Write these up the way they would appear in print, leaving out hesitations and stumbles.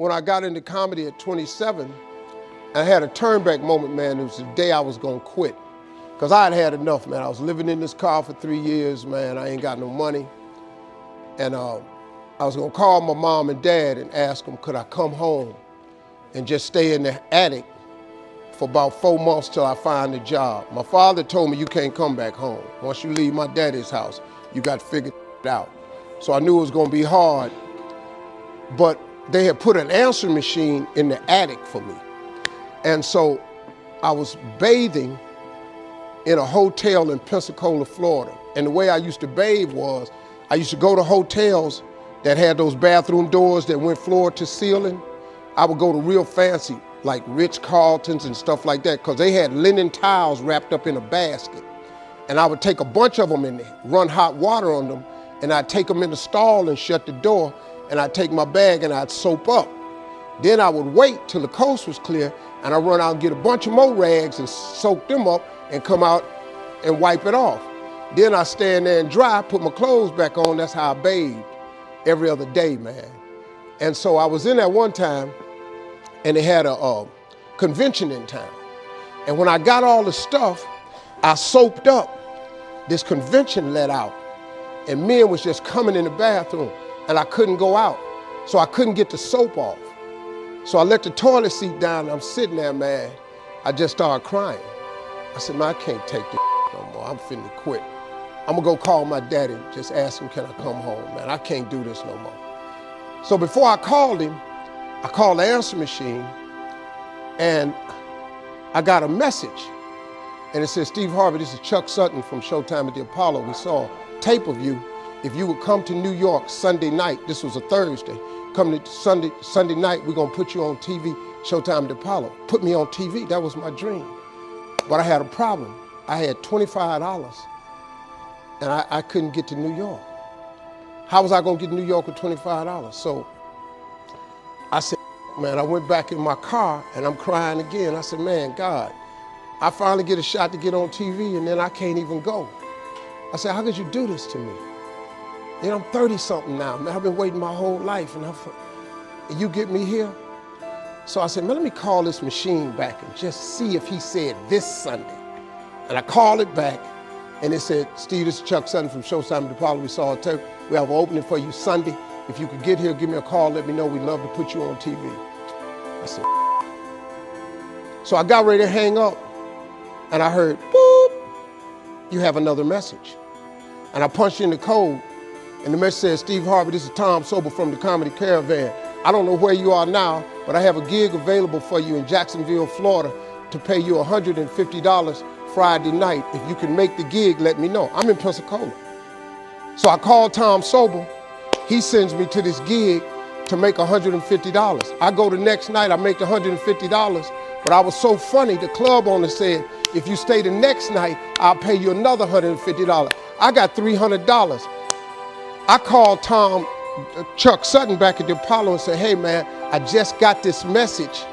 when I got into comedy at 27, I had a turnback moment, man. It was the day I was gonna quit. Because I had enough, man. I was living in this car for 3 years, man. I ain't got no money. And I was gonna call my mom and dad and ask them, could I come home and just stay in the attic for about 4 months till I find a job. My father told me, you can't come back home. Once you leave my daddy's house, you got to figure it out. So I knew it was gonna be hard, but they had put an answering machine in the attic for me. And so I was bathing in a hotel in Pensacola, Florida. And the way I used to bathe was, I used to go to hotels that had those bathroom doors that went floor to ceiling. I would go to real fancy, like Ritz-Carltons and stuff like that, because they had linen towels wrapped up in a basket. And I would take a bunch of them and run hot water on them, and I'd take them in the stall and shut the door, and I'd take my bag and I'd soap up. Then I would wait till the coast was clear, and I'd run out and get a bunch of more rags and soak them up and come out and wipe it off. Then I stand there and dry, put my clothes back on. That's how I bathed every other day, man. And so I was in there one time, and they had a convention in town. And when I got all the stuff, I soaped up. This convention let out, and men was just coming in the bathroom, and I couldn't go out. So I couldn't get the soap off. So I let the toilet seat down, and I'm sitting there, man. I just started crying. I said, man, I can't take this no more. I'm finna quit. I'm gonna go call my daddy, just ask him, can I come home, man? I can't do this no more. So before I called him, I called the answer machine, and I got a message. And it said, Steve Harvey, this is Chuck Sutton from Showtime at the Apollo. We saw a tape of you. If you would come to New York Sunday night, this was a Thursday, come to Sunday night, we're gonna put you on TV, Showtime at the Apollo. Put me on TV, that was my dream. But I had a problem. I had $25, and I couldn't get to New York. How was I gonna get to New York with $25? So I said, man, I went back in my car and I'm crying again. I said, man, God, I finally get a shot to get on TV and then I can't even go. I said, how could you do this to me? You know, I'm 30 something now, man. I've been waiting my whole life and you get me here? So I said, man, let me call this machine back and just see if he said this Sunday. And I called it back and it said, Steve, this is Chuck Sutton from Showtime at the Apollo. We saw a tape. We have an opening for you Sunday. If you could get here, give me a call, let me know. We'd love to put you on TV. I said, so I got ready to hang up, and I heard, boop, you have another message. And I punched in the code, and the message said, Steve Harvey, this is Tom Sobel from the Comedy Caravan. I don't know where you are now, but I have a gig available for you in Jacksonville, Florida, to pay you $150 Friday night. If you can make the gig, let me know. I'm in Pensacola. So I called Tom Sobel. He sends me to this gig to make $150. I go the next night, I make the $150, but I was so funny, the club owner said, if you stay the next night, I'll pay you another $150. I got $300. I called Chuck Sutton back at the Apollo and said, hey man, I just got this message.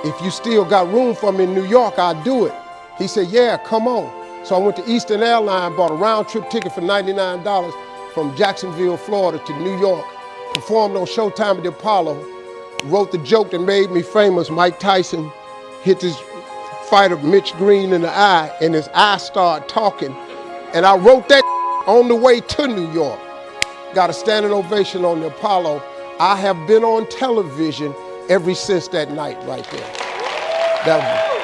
If you still got room for me in New York, I'll do it. He said, yeah, come on. So I went to Eastern Airlines, bought a round trip ticket for $99 from Jacksonville, Florida to New York, performed on Showtime at the Apollo, wrote the joke that made me famous. Mike Tyson hit this fighter, Mitch Green, in the eye, and his eye started talking. And I wrote that on the way to New York. Got a standing ovation on the Apollo. I have been on television ever since that night right there. That was